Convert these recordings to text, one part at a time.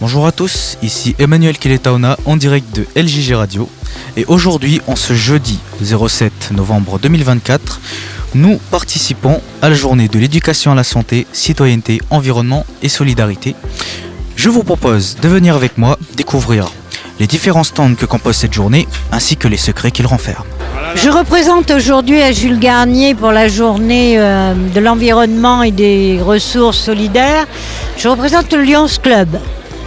Bonjour à tous, ici Emmanuel Keletaona en direct de LJG Radio. Et aujourd'hui, en ce jeudi 07 novembre 2024, nous participons à la journée de l'éducation à la santé, citoyenneté, environnement et solidarité. Je vous propose de venir avec moi découvrir les différents stands que compose cette journée ainsi que les secrets qu'ils renferment. Je représente aujourd'hui à Jules Garnier pour la journée de l'environnement et des ressources solidaires. Je représente le Lions Club.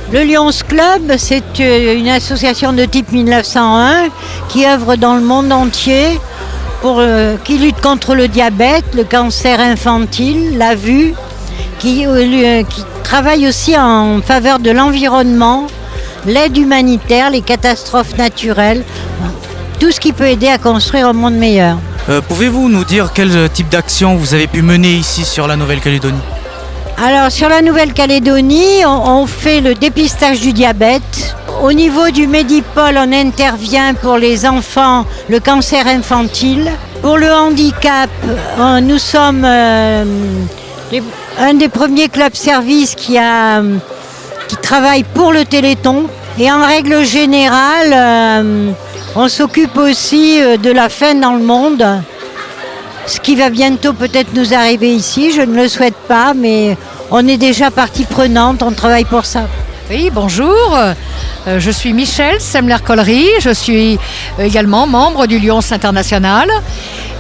Le Lions Club, c'est une association de type 1901 qui œuvre dans le monde entier, qui lutte contre le diabète, le cancer infantile, la vue, qui travaille aussi en faveur de l'environnement, l'aide humanitaire, les catastrophes naturelles, tout ce qui peut aider à construire un monde meilleur. Pouvez-vous nous dire quel type d'action vous avez pu mener ici sur la Nouvelle-Calédonie ? Alors sur la Nouvelle-Calédonie, on fait le dépistage du diabète. Au niveau du Médipôle, on intervient pour les enfants, le cancer infantile. Pour le handicap, nous sommes un des premiers clubs services qui travaille pour le Téléthon. Et en règle générale, on s'occupe aussi de la faim dans le monde. Ce qui va bientôt peut-être nous arriver ici, je ne le souhaite pas, mais on est déjà partie prenante, on travaille pour ça. Oui, bonjour, je suis Michel Semler-Collery, je suis également membre du Lions International.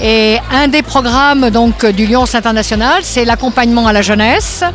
Et un des programmes donc, du Lions International, c'est l'accompagnement à la jeunesse.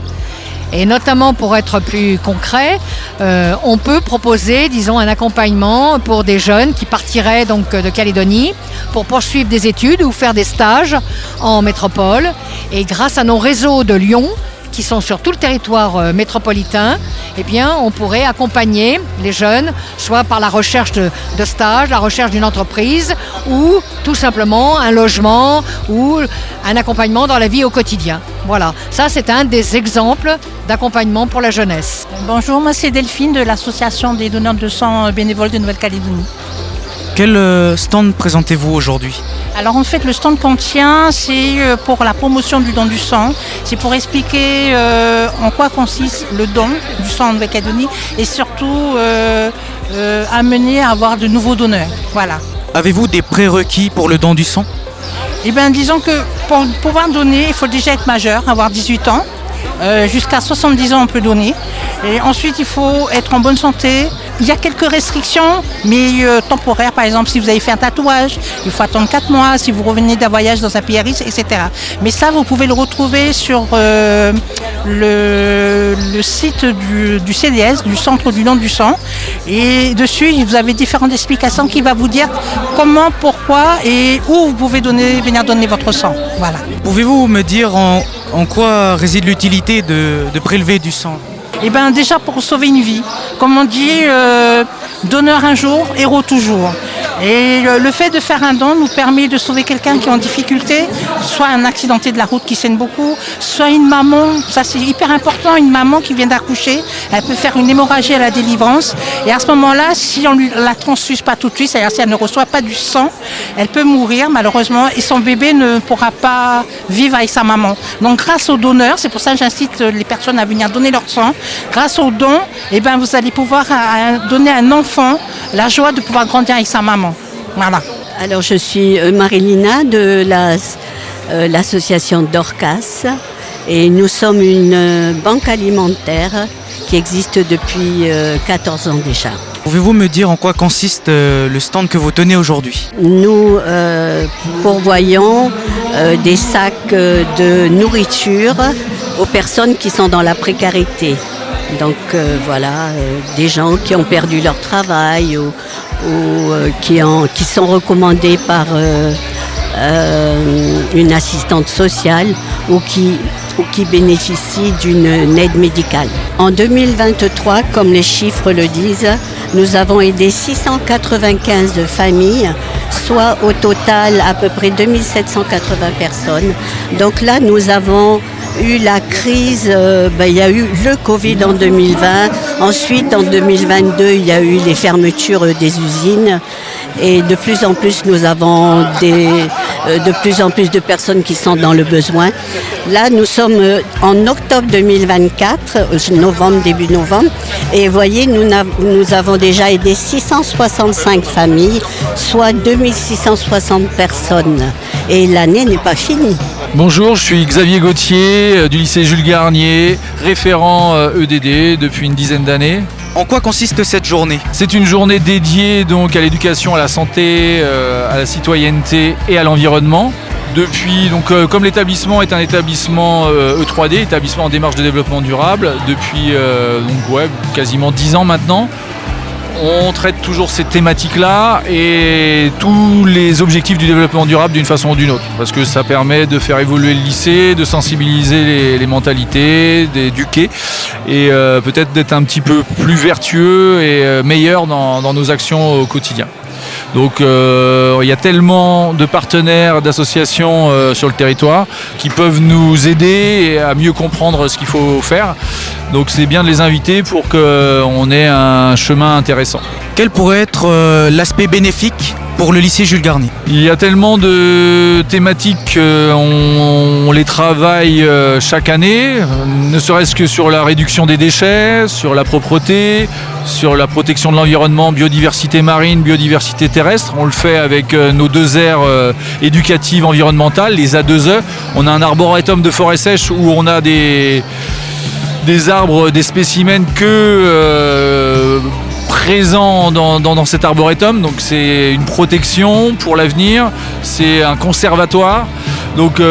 Et notamment, pour être plus concret, on peut proposer, disons, un accompagnement pour des jeunes qui partiraient donc de Calédonie pour poursuivre des études ou faire des stages en métropole. Et grâce à nos réseaux de Lyon, qui sont sur tout le territoire métropolitain, eh bien, on pourrait accompagner les jeunes, soit par la recherche de stage, la recherche d'une entreprise, ou tout simplement un logement ou un accompagnement dans la vie au quotidien. Voilà, ça c'est un des exemples d'accompagnement pour la jeunesse. Bonjour, moi c'est Delphine de l'association des donneurs de sang bénévoles de Nouvelle-Calédonie. Quel stand présentez-vous aujourd'hui ? Alors en fait le stand qu'on tient c'est pour la promotion du don du sang, c'est pour expliquer en quoi consiste le don du sang en Nouvelle-Calédonie et surtout amener à avoir de nouveaux donneurs. Voilà. Avez-vous des prérequis pour le don du sang ? Eh bien disons que pour pouvoir donner il faut déjà être majeur, avoir 18 ans. Jusqu'à 70 ans on peut donner et ensuite il faut être en bonne santé. Il y a quelques restrictions mais temporaires, par exemple si vous avez fait un tatouage il faut attendre 4 mois, si vous revenez d'un voyage dans un pays à risque, etc. Mais ça vous pouvez le retrouver sur le site du CDS, du Centre du don du sang, et dessus vous avez différentes explications qui va vous dire comment, pourquoi et où vous pouvez venir donner votre sang. Voilà. Pouvez-vous me dire en quoi réside l'utilité de prélever du sang ? Eh bien déjà pour sauver une vie. Comme on dit, donneur un jour, héros toujours. Et le fait de faire un don nous permet de sauver quelqu'un qui est en difficulté, soit un accidenté de la route qui saigne beaucoup, soit une maman, ça c'est hyper important, une maman qui vient d'accoucher, elle peut faire une hémorragie à la délivrance. Et à ce moment-là, si on ne la transfuse pas tout de suite, c'est-à-dire si elle ne reçoit pas du sang, elle peut mourir malheureusement et son bébé ne pourra pas vivre avec sa maman. Donc grâce aux donneurs, c'est pour ça que j'incite les personnes à venir donner leur sang, grâce aux dons, eh ben, vous allez pouvoir donner à un enfant la joie de pouvoir grandir avec sa maman. Voilà. Alors je suis Marilina de l'association Dorcas et nous sommes une banque alimentaire qui existe depuis 14 ans déjà. Pouvez-vous me dire en quoi consiste le stand que vous tenez aujourd'hui ? Nous pourvoyons des sacs de nourriture aux personnes qui sont dans la précarité. Donc des gens qui ont perdu leur travail ou qui sont recommandés par une assistante sociale ou qui bénéficient d'une aide médicale. En 2023, comme les chiffres le disent, nous avons aidé 695 familles, soit au total à peu près 2780 personnes. Donc là, nous avons eu la crise, il y a eu le Covid en 2020, ensuite en 2022 il y a eu les fermetures des usines et de plus en plus nous avons de plus en plus de personnes qui sont dans le besoin. Là, nous sommes en octobre 2024, novembre, début novembre, et vous voyez, nous avons déjà aidé 665 familles, soit 2660 personnes. Et l'année n'est pas finie. Bonjour, je suis Xavier Gauthier du lycée Jules Garnier, référent EDD depuis une dizaine d'années. En quoi consiste cette journée ? C'est une journée dédiée donc à l'éducation, à la santé, à la citoyenneté et à l'environnement. Depuis, comme l'établissement est un établissement E3D, établissement en démarche de développement durable, depuis quasiment 10 ans maintenant, on traite toujours ces thématiques-là et tous les objectifs du développement durable d'une façon ou d'une autre. Parce que ça permet de faire évoluer le lycée, de sensibiliser les mentalités, d'éduquer et peut-être d'être un petit peu plus vertueux et meilleur dans nos actions au quotidien. Donc il y a tellement de partenaires, d'associations sur le territoire qui peuvent nous aider à mieux comprendre ce qu'il faut faire. Donc c'est bien de les inviter pour qu'on ait un chemin intéressant. Quel pourrait être l'aspect bénéfique pour le lycée Jules Garnier ? Il y a tellement de thématiques, on les travaille chaque année, ne serait-ce que sur la réduction des déchets, sur la propreté, sur la protection de l'environnement, biodiversité marine, biodiversité terrestre. On le fait avec nos 2 aires éducatives environnementales, les A2E. On a un arboretum de forêt sèche où on a des arbres, des spécimens présents dans cet arboretum. Donc c'est une protection pour l'avenir, c'est un conservatoire. Donc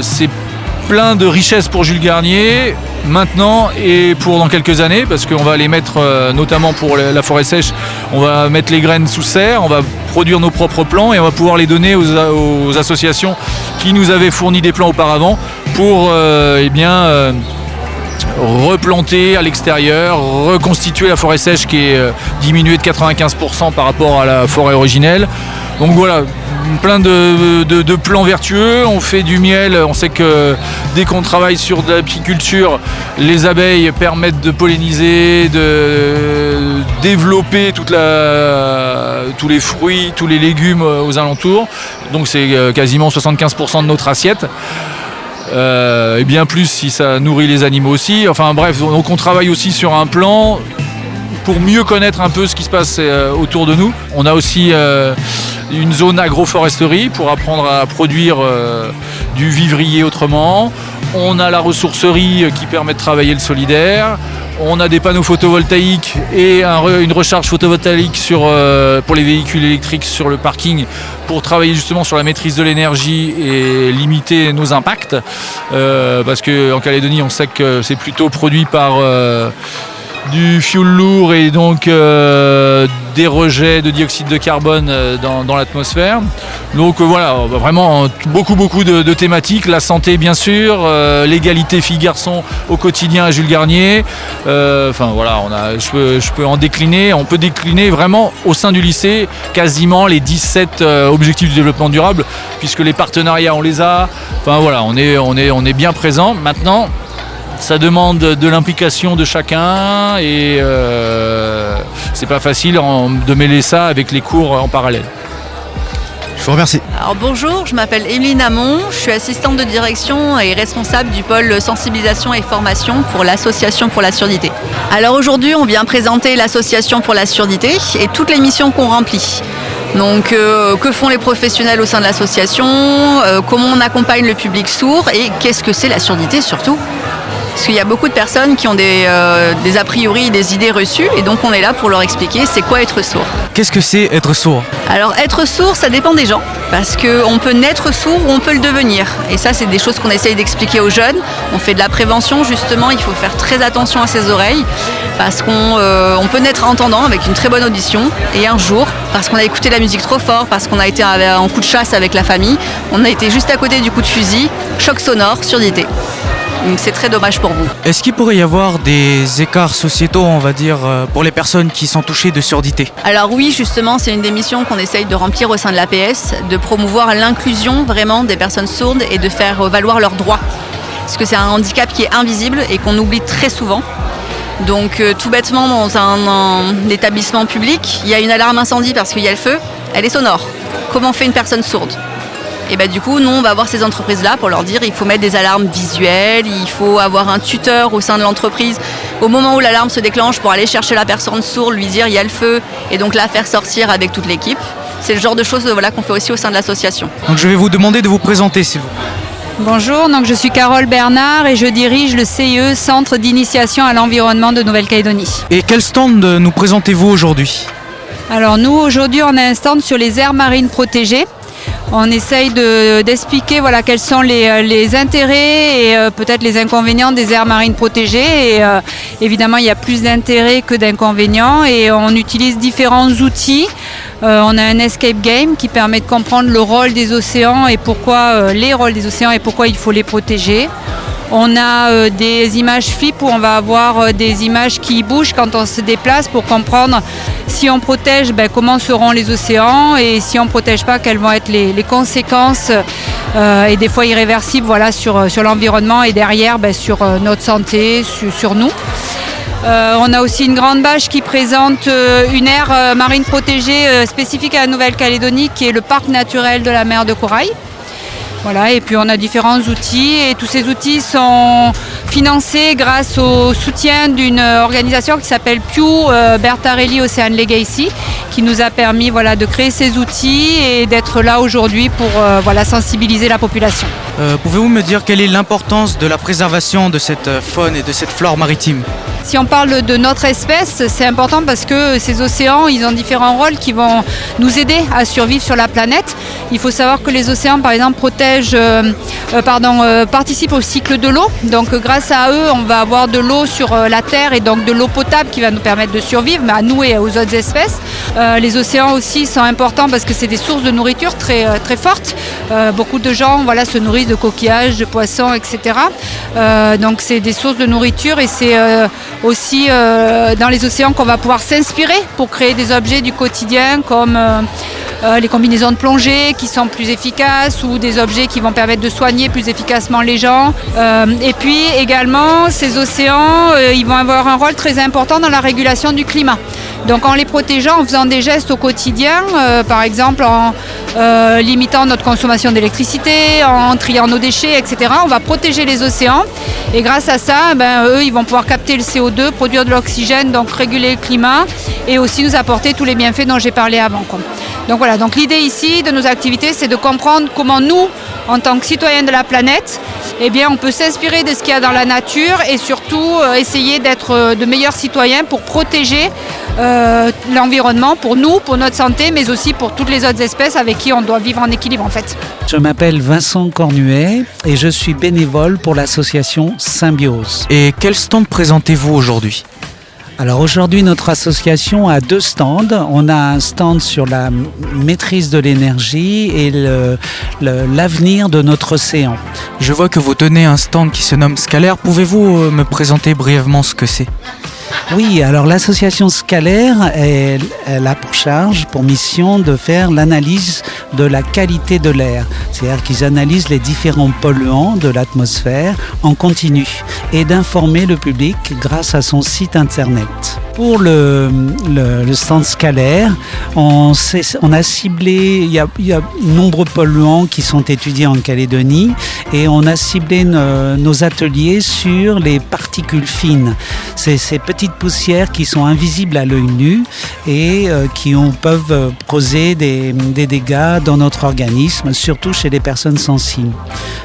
c'est plein de richesses pour Jules Garnier maintenant et pour dans quelques années, parce qu'on va les mettre notamment pour la forêt sèche, on va mettre les graines sous serre, on va produire nos propres plants et on va pouvoir les donner aux associations qui nous avaient fourni des plants auparavant pour replanter à l'extérieur, reconstituer la forêt sèche qui est diminuée de 95% par rapport à la forêt originelle. Donc voilà, plein de plans vertueux, on fait du miel, on sait que dès qu'on travaille sur de l'apiculture, les abeilles permettent de polliniser, de développer tous les fruits, tous les légumes aux alentours. Donc c'est quasiment 75% de notre assiette. Et bien plus si ça nourrit les animaux aussi. Enfin bref, donc on travaille aussi sur un plan pour mieux connaître un peu ce qui se passe autour de nous. On a aussi une zone agroforesterie pour apprendre à produire du vivrier autrement. On a la ressourcerie qui permet de travailler le solidaire. On a des panneaux photovoltaïques et une recharge photovoltaïque pour les véhicules électriques sur le parking pour travailler justement sur la maîtrise de l'énergie et limiter nos impacts. Parce qu'en Calédonie, on sait que c'est plutôt produit par du fioul lourd et donc des rejets de dioxyde de carbone dans l'atmosphère. Donc voilà, vraiment beaucoup de thématiques. La santé bien sûr, l'égalité filles-garçons au quotidien à Jules Garnier. Je peux en décliner. On peut décliner vraiment au sein du lycée quasiment les 17 objectifs du développement durable, puisque les partenariats on les a. Enfin voilà, on est bien présent. Maintenant, ça demande de l'implication de chacun et c'est pas facile de mêler ça avec les cours en parallèle. Je vous remercie. Alors bonjour, je m'appelle Émeline Hamon, je suis assistante de direction et responsable du pôle sensibilisation et formation pour l'association pour la surdité. Alors aujourd'hui, on vient présenter l'association pour la surdité et toutes les missions qu'on remplit. Donc que font les professionnels au sein de l'association, comment on accompagne le public sourd et qu'est-ce que c'est la surdité surtout ? Parce qu'il y a beaucoup de personnes qui ont des a priori, des idées reçues et donc on est là pour leur expliquer c'est quoi être sourd. Qu'est-ce que c'est être sourd ? Alors être sourd, ça dépend des gens parce qu'on peut naître sourd ou on peut le devenir. Et ça, c'est des choses qu'on essaye d'expliquer aux jeunes. On fait de la prévention justement, il faut faire très attention à ses oreilles parce qu'on peut naître entendant avec une très bonne audition et un jour, parce qu'on a écouté la musique trop fort, parce qu'on a été en coup de chasse avec la famille, on a été juste à côté du coup de fusil, choc sonore, surdité. Donc c'est très dommage pour vous. Est-ce qu'il pourrait y avoir des écarts sociétaux, on va dire, pour les personnes qui sont touchées de surdité ? Alors oui, justement, c'est une des missions qu'on essaye de remplir au sein de l'APS, de promouvoir l'inclusion vraiment des personnes sourdes et de faire valoir leurs droits. Parce que c'est un handicap qui est invisible et qu'on oublie très souvent. Donc tout bêtement, dans un établissement public, il y a une alarme incendie parce qu'il y a le feu, elle est sonore. Comment fait une personne sourde ? Et du coup, nous, on va voir ces entreprises-là pour leur dire il faut mettre des alarmes visuelles, il faut avoir un tuteur au sein de l'entreprise au moment où l'alarme se déclenche pour aller chercher la personne sourde, lui dire il y a le feu et donc la faire sortir avec toute l'équipe. C'est le genre de choses qu'on fait aussi au sein de l'association. Donc je vais vous demander de vous présenter s'il vous plaît. Bonjour, donc je suis Carole Bernard et je dirige le CIE, Centre d'initiation à l'environnement de Nouvelle-Calédonie. Et quel stand nous présentez-vous aujourd'hui ? Alors nous, aujourd'hui, on a un stand sur les aires marines protégées. On essaye d'expliquer quels sont les intérêts et peut-être les inconvénients des aires marines protégées. Et évidemment, il y a plus d'intérêts que d'inconvénients et on utilise différents outils. On a un escape game qui permet de comprendre le rôle des océans et pourquoi les rôles des océans et pourquoi il faut les protéger. On a des images FIP où on va avoir des images qui bougent quand on se déplace pour comprendre si on protège, comment seront les océans et si on ne protège pas, quelles vont être les conséquences et des fois irréversibles sur l'environnement et derrière sur notre santé, sur nous. On a aussi une grande bâche qui présente une aire marine protégée spécifique à la Nouvelle-Calédonie qui est le parc naturel de la mer de Corail. Voilà, et puis on a différents outils et tous ces outils sont financés grâce au soutien d'une organisation qui s'appelle Pew Bertarelli Ocean Legacy qui nous a permis de créer ces outils et d'être là aujourd'hui pour sensibiliser la population. Pouvez-vous me dire quelle est l'importance de la préservation de cette faune et de cette flore maritime ? Si on parle de notre espèce, c'est important parce que ces océans, ils ont différents rôles qui vont nous aider à survivre sur la planète. Il faut savoir que les océans, par exemple, participent au cycle de l'eau. Donc grâce à eux, on va avoir de l'eau sur la Terre et donc de l'eau potable qui va nous permettre de survivre, mais à nous et aux autres espèces. Les océans aussi sont importants parce que c'est des sources de nourriture très, très fortes. Beaucoup de gens se nourrissent de coquillages, de poissons, etc. Donc c'est des sources de nourriture et c'est aussi dans les océans qu'on va pouvoir s'inspirer pour créer des objets du quotidien comme les combinaisons de plongée qui sont plus efficaces ou des objets qui vont permettre de soigner plus efficacement les gens. Et puis également, ces océans, ils vont avoir un rôle très important dans la régulation du climat. Donc en les protégeant, en faisant des gestes au quotidien, par exemple en limitant notre consommation d'électricité, en triant nos déchets, etc., on va protéger les océans. Et grâce à ça, eux, ils vont pouvoir capter le CO2, produire de l'oxygène, donc réguler le climat et aussi nous apporter tous les bienfaits dont j'ai parlé avant. Donc voilà, donc l'idée ici de nos activités, c'est de comprendre comment nous, en tant que citoyens de la planète, on peut s'inspirer de ce qu'il y a dans la nature et surtout essayer d'être de meilleurs citoyens pour protéger l'environnement, pour nous, pour notre santé, mais aussi pour toutes les autres espèces avec qui on doit vivre en équilibre en fait. Je m'appelle Vincent Cornuet et je suis bénévole pour l'association Symbiose. Et quel stand présentez-vous aujourd'hui ? Alors aujourd'hui, notre association a 2 stands. On a un stand sur la maîtrise de l'énergie et l'avenir de notre océan. Je vois que vous tenez un stand qui se nomme Scalaire. Pouvez-vous me présenter brièvement ce que c'est ? Oui, alors l'association Scalaire, elle a pour mission de faire l'analyse de la qualité de l'air. C'est-à-dire qu'ils analysent les différents polluants de l'atmosphère en continu et d'informer le public grâce à son site internet. Pour le stand Scalaire, on a ciblé, il y a de nombreux polluants qui sont étudiés en Calédonie et on a ciblé nos ateliers sur les particules fines. C'est ces petites poussières qui sont invisibles à l'œil nu et qui peuvent causer des dégâts dans notre organisme, surtout chez les personnes sensibles.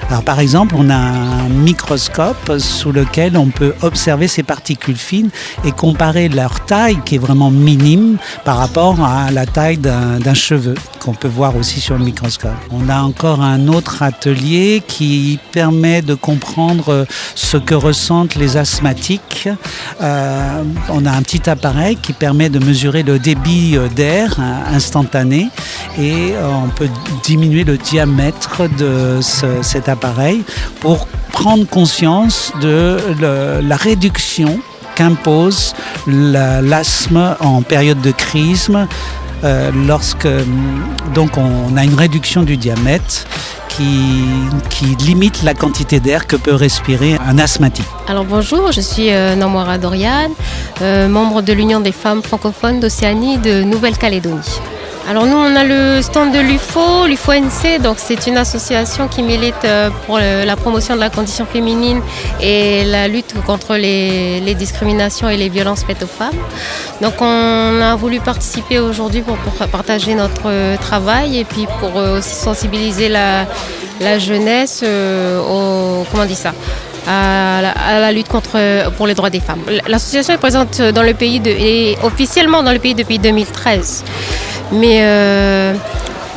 Alors par exemple, on a un microscope sous lequel on peut observer ces particules fines et comparer leur taille qui est vraiment minime par rapport à la taille d'un cheveu qu'on peut voir aussi sur le microscope. On a encore un autre atelier qui permet de comprendre ce que ressentent les asthmatiques. On a un petit appareil qui permet de mesurer le débit d'air instantané et on peut diminuer le diamètre de cet appareil pour prendre conscience de la réduction qu'impose l'asthme en période de crise lorsque donc on a une réduction du diamètre qui limite la quantité d'air que peut respirer un asthmatique. Alors bonjour, je suis Namwara Doriane, membre de l'Union des femmes francophones d'Océanie de Nouvelle-Calédonie. Alors nous, on a le stand de l'UFO-NC, donc c'est une association qui milite pour la promotion de la condition féminine et la lutte contre les discriminations et les violences faites aux femmes. Donc on a voulu participer aujourd'hui pour partager notre travail et puis pour aussi sensibiliser la jeunesse à la lutte pour les droits des femmes. L'association est présente dans le pays et officiellement dans le pays depuis 2013. Mais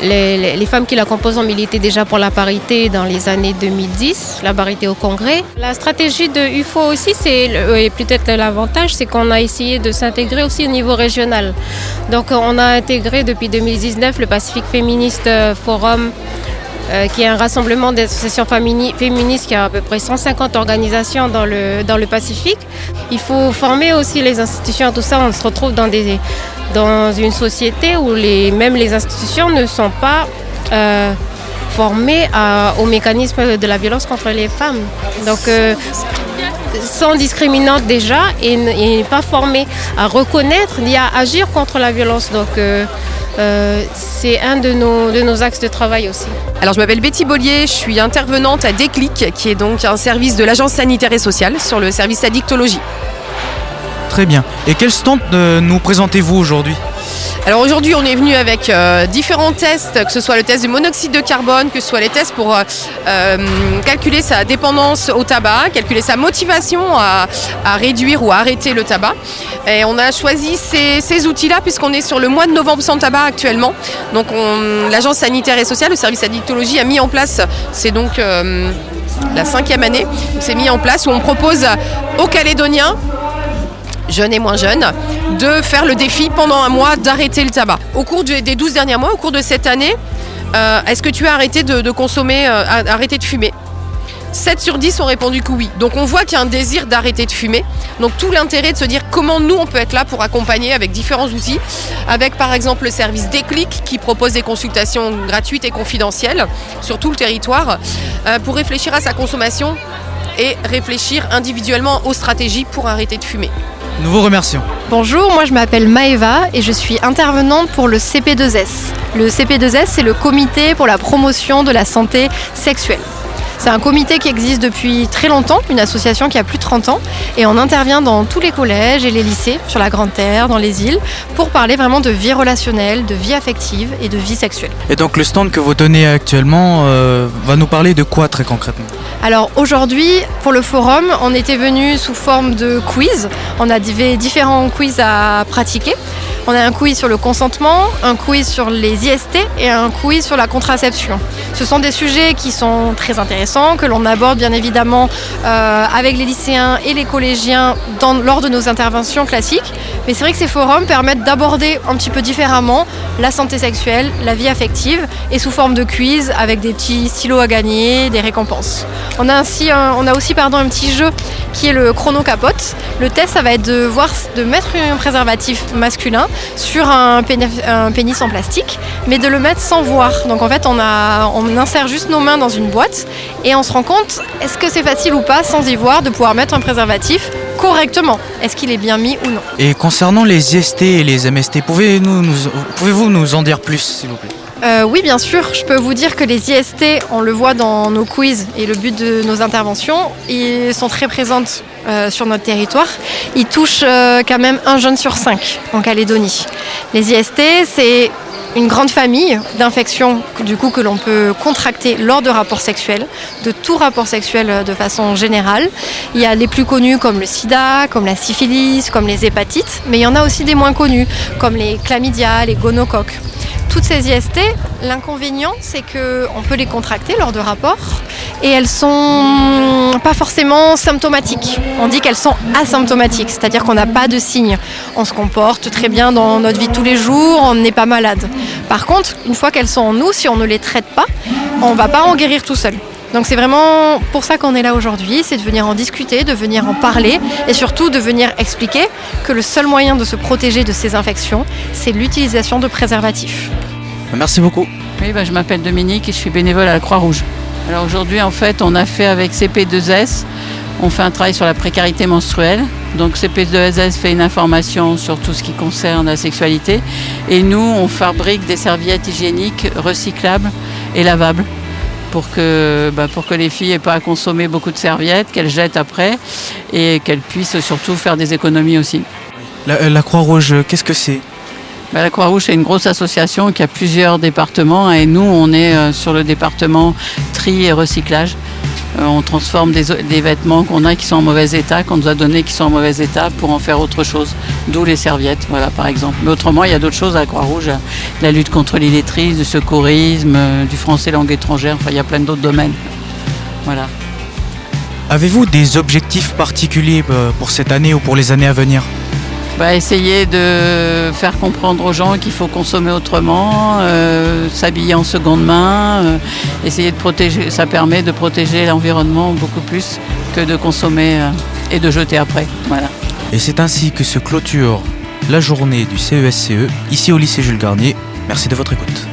les femmes qui la composent ont milité déjà pour la parité dans les années 2010, la parité au Congrès. La stratégie de UFO aussi, et peut-être l'avantage, c'est qu'on a essayé de s'intégrer aussi au niveau régional. Donc on a intégré depuis 2019 le Pacific Feminist Forum, qui est un rassemblement d'associations féministes qui a à peu près 150 organisations dans le Pacifique. Il faut former aussi les institutions à tout ça. On se retrouve dans une société où même les institutions ne sont pas formées au mécanisme de la violence contre les femmes. Donc, sont discriminantes déjà et pas formées à reconnaître ni à agir contre la violence. Donc, c'est un de nos axes de travail aussi. Alors je m'appelle Betty Bollier, je suis intervenante à Déclic, qui est donc un service de l'Agence sanitaire et sociale sur le service addictologie. Très bien. Et quel stand nous présentez-vous aujourd'hui ? Alors aujourd'hui, on est venu avec différents tests, que ce soit le test du monoxyde de carbone, que ce soit les tests pour calculer sa dépendance au tabac, calculer sa motivation à réduire ou à arrêter le tabac. Et on a choisi ces outils-là puisqu'on est sur le mois de novembre sans tabac actuellement. Donc l'Agence sanitaire et sociale, le service addictologie a mis en place, c'est donc la 5e année, c'est mis en place où on propose aux Calédoniens, jeunes et moins jeunes, de faire le défi pendant un mois d'arrêter le tabac. Au cours des 12 derniers mois, au cours de cette année, est-ce que tu as arrêté de consommer, arrêté de fumer ? 7 sur 10 ont répondu que oui. Donc on voit qu'il y a un désir d'arrêter de fumer. Donc tout l'intérêt de se dire comment nous on peut être là pour accompagner avec différents outils, avec par exemple le service Déclic qui propose des consultations gratuites et confidentielles sur tout le territoire pour réfléchir à sa consommation et réfléchir individuellement aux stratégies pour arrêter de fumer. Nous vous remercions. Bonjour, moi je m'appelle Maëva et je suis intervenante pour le CP2S. Le CP2S, c'est le comité pour la promotion de la santé sexuelle. C'est un comité qui existe depuis très longtemps, une association qui a plus de 30 ans, et on intervient dans tous les collèges et les lycées, sur la Grande Terre, dans les îles, pour parler vraiment de vie relationnelle, de vie affective et de vie sexuelle. Et donc le stand que vous tenez actuellement va nous parler de quoi très concrètement ? Alors aujourd'hui, pour le forum, on était venu sous forme de quiz. On avait différents quiz à pratiquer. On a un quiz sur le consentement, un quiz sur les IST et un quiz sur la contraception. Ce sont des sujets qui sont très intéressants, que l'on aborde bien évidemment avec les lycéens et les collégiens lors de nos interventions classiques. Mais c'est vrai que ces forums permettent d'aborder un petit peu différemment la santé sexuelle, la vie affective et sous forme de quiz avec des petits stylos à gagner, des récompenses. On a aussi un petit jeu qui est le chrono capote. Le test, ça va être de mettre un préservatif masculin sur un pénis en plastique, mais de le mettre sans voir. Donc en fait, on insère juste nos mains dans une boîte et on se rend compte, est-ce que c'est facile ou pas, sans y voir, de pouvoir mettre un préservatif correctement. Est-ce qu'il est bien mis ou non ? Et concernant les IST et les MST, pouvez-vous nous en dire plus, s'il vous plaît ? Oui, bien sûr. Je peux vous dire que les IST, on le voit dans nos quiz et le but de nos interventions, ils sont très présentes sur notre territoire. Ils touchent quand même 1 jeune sur 5 en Calédonie. Les IST, c'est une grande famille d'infections que l'on peut contracter lors de rapports sexuels, de tout rapport sexuel de façon générale. Il y a les plus connus comme le sida, comme la syphilis, comme les hépatites, mais il y en a aussi des moins connus comme les chlamydia, les gonocoques. Toutes ces IST, l'inconvénient, c'est qu'on peut les contracter lors de rapports et elles sont pas forcément symptomatiques. On dit qu'elles sont asymptomatiques, c'est-à-dire qu'on n'a pas de signes. On se comporte très bien dans notre vie de tous les jours, on n'est pas malade. Par contre, une fois qu'elles sont en nous, si on ne les traite pas, on ne va pas en guérir tout seul. Donc c'est vraiment pour ça qu'on est là aujourd'hui, c'est de venir en discuter, de venir en parler et surtout de venir expliquer que le seul moyen de se protéger de ces infections, c'est l'utilisation de préservatifs. Merci beaucoup. Oui, je m'appelle Dominique et je suis bénévole à la Croix-Rouge. Alors aujourd'hui, en fait, on a fait avec CP2S, on fait un travail sur la précarité menstruelle Donc CP2SS fait une information sur tout ce qui concerne la sexualité. Et nous, on fabrique des serviettes hygiéniques recyclables et lavables pour que les filles n'aient pas à consommer beaucoup de serviettes, qu'elles jettent après et qu'elles puissent surtout faire des économies aussi. La Croix-Rouge, qu'est-ce que c'est ? La Croix-Rouge, c'est une grosse association qui a plusieurs départements et nous, on est sur le département tri et recyclage. On transforme des vêtements qu'on a qui sont en mauvais état, qu'on nous a donnés qui sont en mauvais état pour en faire autre chose. D'où les serviettes, voilà, par exemple. Mais autrement, il y a d'autres choses à la Croix-Rouge. La lutte contre l'illettrisme, du secourisme, du français langue étrangère. Enfin, il y a plein d'autres domaines. Voilà. Avez-vous des objectifs particuliers pour cette année ou pour les années à venir ? Essayer de faire comprendre aux gens qu'il faut consommer autrement, s'habiller en seconde main, essayer de protéger, ça permet de protéger l'environnement beaucoup plus que de consommer et de jeter après. Voilà. Et c'est ainsi que se clôture la journée du CESCE, ici au lycée Jules Garnier. Merci de votre écoute.